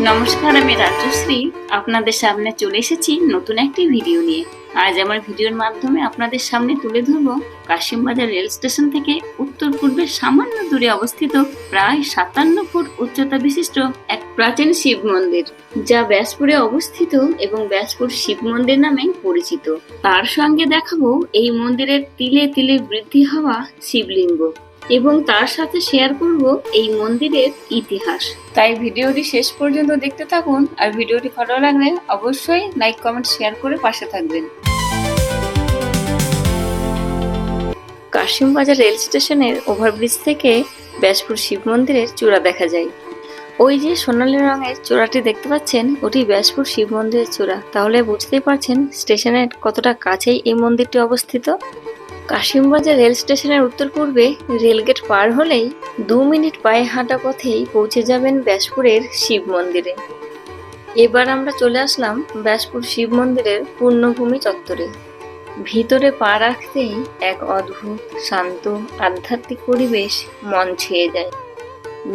নমস্কার, আমি রাজশ্রী আপনাদের সামনে চলে এসেছি নতুন একটি ভিডিও নিয়ে। আজ আমার ভিডিওর মাধ্যমে আপনাদের সামনে তুলে ধরবো কাশিমবাজার রেল স্টেশন থেকে উত্তর পূর্বে সামান্য দূরে অবস্থিত প্রায় 57 ফুট উচ্চতা বিশিষ্ট এক প্রাচীন শিব মন্দির, যা ব্যাসপুরে অবস্থিত এবং ব্যাসপুর শিব মন্দির নামে পরিচিত। তার সঙ্গে দেখাবো এই মন্দিরের তিলে তিলে বৃদ্ধি হওয়া শিবলিঙ্গ এবং তার সাথে শেয়ার করব এই মন্দিরের ইতিহাস। তাই ভিডিওটি শেষ পর্যন্ত দেখতে থাকুন, আর ভিডিওটি ভালো লাগলে অবশ্যই লাইক কমেন্ট শেয়ার করে পাশে থাকবেন। কাশিমবাজার রেল স্টেশনের ওভারব্রিজ থেকে ব্যাসপুর শিব মন্দিরের চূড়া দেখা যায়। ওই যে সোনালী রঙের চূড়াটি দেখতে পাচ্ছেন, ওটি ব্যাসপুর শিব মন্দিরের চূড়া। তাহলে বুঝতেই পারছেন স্টেশনের কতটা কাছেই এই মন্দিরটি অবস্থিত। কাশিমবাজার রেল স্টেশনের উত্তর পূর্বে রেলগেট পার হলেই 2 মিনিট পায়ে হাঁটা পথেই পৌঁছে যাবেন ব্যাসপুরের শিব মন্দিরে। এবার আমরা চলে আসলাম ব্যাসপুর শিব মন্দিরের পূর্ণভূমি চত্বরে। ভিতরে পা রাখতেই এক অদ্ভুত শান্ত আধ্যাত্মিক পরিবেশ মন ছুঁয়ে যায়।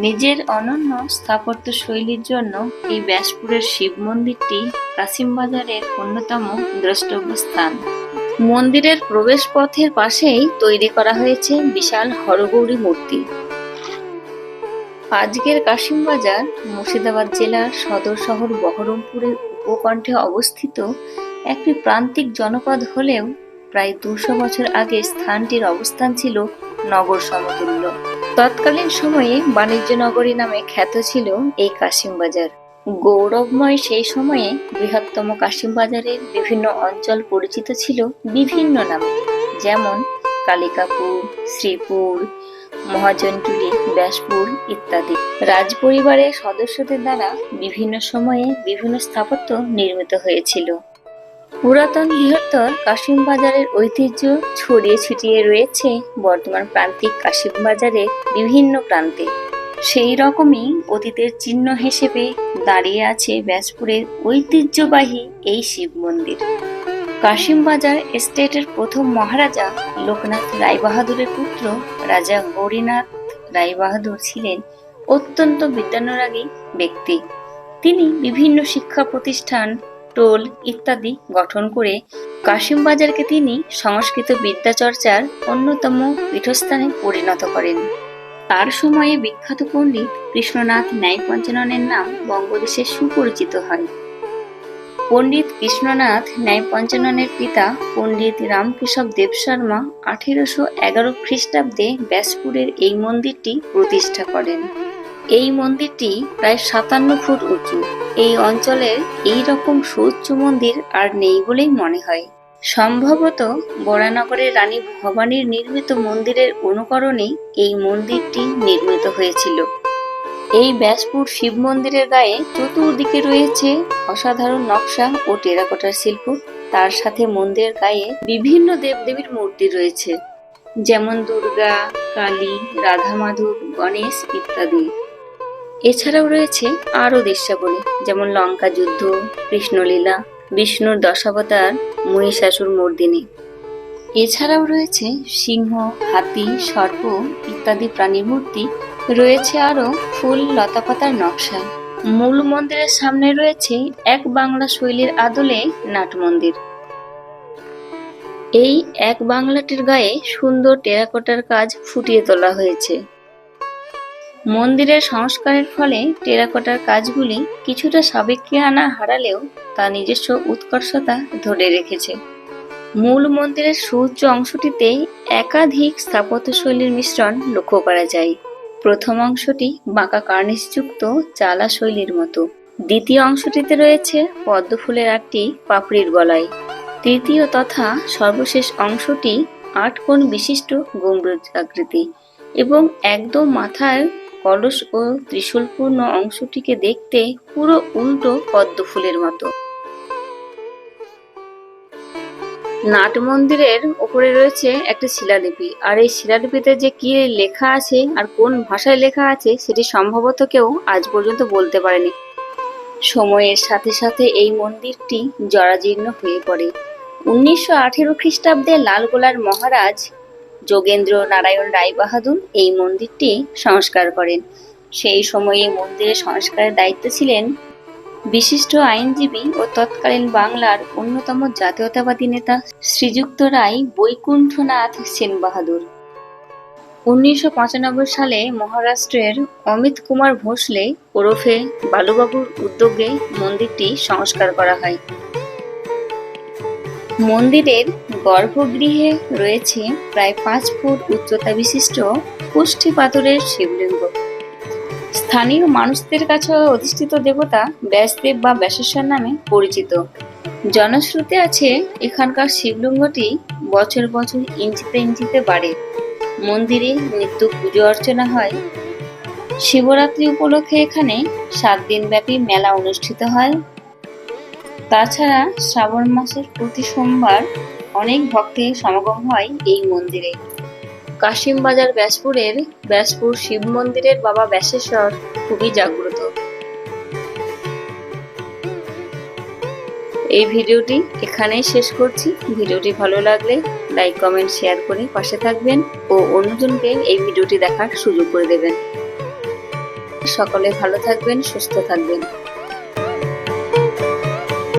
নিজের অনন্য স্থাপত্য শৈলীর জন্য এই ব্যাসপুরের শিব মন্দিরটি কাশিমবাজারের অন্যতম দ্রষ্টব্য স্থান। মন্দিরের প্রবেশ পথের পাশেই তৈরি করা হয়েছে বিশাল হরগৌরী মূর্তি। আজকের কাশিমবাজার মুর্শিদাবাদ জেলার সদর শহর বহরমপুরের উপকণ্ঠে অবস্থিত একটি প্রান্তিক জনপদ হলেও প্রায় 200 বছর আগে স্থানটির অবস্থান ছিল নগর সমতুল্য। তৎকালীন সময়ে বাণিজ্য নগরী নামে খ্যাত ছিল এই কাশিমবাজার। গৌরবময় সেই সময়ে বৃহত্তম কাশিমবাজারের বিভিন্ন অঞ্চল পরিচিত ছিল বিভিন্ন নামে, যেমন কালিকাপুর, শ্রীপুর, মহাজনটুলি, ব্যাসপুর ইত্যাদি। রাজপরিবারের সদস্যদের দ্বারা বিভিন্ন সময়ে বিভিন্ন স্থাপত্য নির্মিত হয়েছিল। পুরাতন বৃহত্তর কাশিমবাজারের ঐতিহ্য ছড়িয়ে ছিটিয়ে রয়েছে বর্তমান প্রান্তিক কাশিমবাজারের বিভিন্ন প্রান্তে। সেই রকমই অতীতের চিহ্ন হিসেবে দাঁড়িয়ে আছে ব্যাসপুরের ঐতিহ্যবাহী এই শিব মন্দির। কাশিমবাজার এস্টেটের প্রথম মহারাজা লোকনাথ রায়বাহাদুরের পুত্র রাজা হরিনাথ রায়বাহাদুর ছিলেন অত্যন্ত বিদ্যানুরাগী ব্যক্তি। তিনি বিভিন্ন শিক্ষা প্রতিষ্ঠান, টোল ইত্যাদি গঠন করে কাশিমবাজারকে তিনি সংস্কৃত বিদ্যাচর্চার অন্যতম পীঠস্থানে পরিণত করেন। তার সময়ে বিখ্যাত পণ্ডিত কৃষ্ণনাথ ন্যায়পঞ্চাননের নাম বঙ্গদেশে সুপরিচিত হয়। পণ্ডিত কৃষ্ণনাথ ন্যায়পঞ্চাননের পিতা পণ্ডিত রামকেশব দেব শর্মা 1811 খ্রিস্টাব্দে ব্যাসপুরের এই মন্দিরটি প্রতিষ্ঠা করেন। এই মন্দিরটি প্রায় 57 ফুট উঁচু। এই অঞ্চলের এই রকম সুউচ্চ মন্দির আর নেই বলেই মনে হয়। সম্ভবত বরানগরের রানী ভবানীর নির্মিত মন্দিরের অনুকরণে এই মন্দিরটি নির্মিত হয়েছিল। এই ব্যাসপুর শিব মন্দিরের গায়ে চতুর্দিকে রয়েছে অসাধারণ নকশা ও টেরাকোটার শিল্প। তার সাথে মন্দিরের গায়ে বিভিন্ন দেবদেবীর মূর্তি রয়েছে, যেমন দুর্গা, কালী, রাধা মাধব, গণেশ ইত্যাদি। এছাড়াও রয়েছে আরও দৃশ্যাবলী, যেমন লঙ্কা যুদ্ধ, কৃষ্ণলীলা, বিষ্ণুর দশাবতার, মহিষাসুর মর্দিনী। এছাড়াও রয়েছে সিংহ, হাতি, সর্প ইত্যাদি প্রাণীর মূর্তি। রয়েছে আরও ফুল লতাপাতার নকশা। মূল মন্দিরের সামনে রয়েছে এক বাংলা শৈলীর আদলে নাট মন্দির। এই এক বাংলাটির গায়ে সুন্দর টেরাকোটার কাজ ফুটিয়ে তোলা হয়েছে। মন্দিরের সংস্কারের ফলে টেরাকোটার কাজগুলি কিছুটা সাবেকিয়ানা হারালেও তা নিজস্ব উৎকর্ষতা ধরে রেখেছে। মূল মন্দিরের সুউচ্চ অংশটিতে একাধিক স্থাপত্যশৈলীর মিশ্রণ লক্ষ্য করা যায়। প্রথম অংশটি বাঁকা কার্নিশযুক্ত চালা শৈলীর মতো। দ্বিতীয় অংশটিতে রয়েছে পদ্ম ফুলের 8টি পাপড়ির বলয়। তৃতীয় তথা সর্বশেষ অংশটি 8 কোণ বিশিষ্ট গম্বুজ আকৃতি এবং একদম মাথার কলস ও ত্রিশূলপূর্ণ অংশটিকে দেখতে পুরো উল্টো পদ্ম ফুলের মতো। নাট মন্দিরের উপরে রয়েছে একটা শিলালিপি, আর এই শিলালিপিতে যে কি লেখা আছে আর কোন ভাষায় লেখা আছে সেটি সম্ভবত কেউ আজ পর্যন্ত বলতে পারেনি। সময়ের সাথে সাথে এই মন্দিরটি জরাজীর্ণ হয়ে পড়ে। 1918 খ্রিস্টাব্দে লালগোলার মহারাজ যোগেন্দ্র নারায়ণ রায়বাহাদুর এই মন্দিরটি সংস্কার করেন। সেই সময়ে মন্দিরের সংস্কারের দায়িত্ব ছিলেন বিশিষ্ট আইনজীবী ও তৎকালীন বাংলার অন্যতম জাতীয়তাবাদী নেতা শ্রীযুক্ত রায় বৈকুণ্ঠনাথ সেন বাহাদুর। 1995 সালে মহারাষ্ট্রের অমিত কুমার ভোসলে ওরফে বালুবাবুর উদ্যোগে মন্দিরটি সংস্কার করা হয়। মন্দিরের গর্ভগৃহে রয়েছে প্রায় 5 ফুট উচ্চতা বিশিষ্ট কুষ্টি পাথরের শিবলিঙ্গ। স্থানীয় মানুষদের কাছে অধিষ্ঠিত দেবতা ব্যাসদেব বা ব্যাসেশ্বর নামে পরিচিত। জনশ্রুতি আছে এখানকার শিবলিঙ্গটি বছর বছর ইঞ্চিতে ইঞ্চিতে বাড়ে। মন্দিরে নিত্য পুজো অর্চনা হয়। শিবরাত্রি উপলক্ষে এখানে 7 দিন ব্যাপী মেলা অনুষ্ঠিত হয়। তাছাড়া শ্রাবণ মাসের প্রতি সোমবার অনেক ভক্তের সমাগম হয় এই মন্দিরে। কাশিমবাজার ব্যাসপুরের ব্যাসপুর শিব মন্দিরের বাবা ব্যাসেশ্বর খুবই জাগ্রত। এই ভিডিওটি এখানেই শেষ করছি। ভিডিওটি ভালো লাগলে লাইক, কমেন্ট, শেয়ার করে পাশে থাকবেন ও অন্যজনকে এই ভিডিওটি দেখার সুযোগ করে দেবেন। সকলে ভালো থাকবেন, সুস্থ থাকবেন।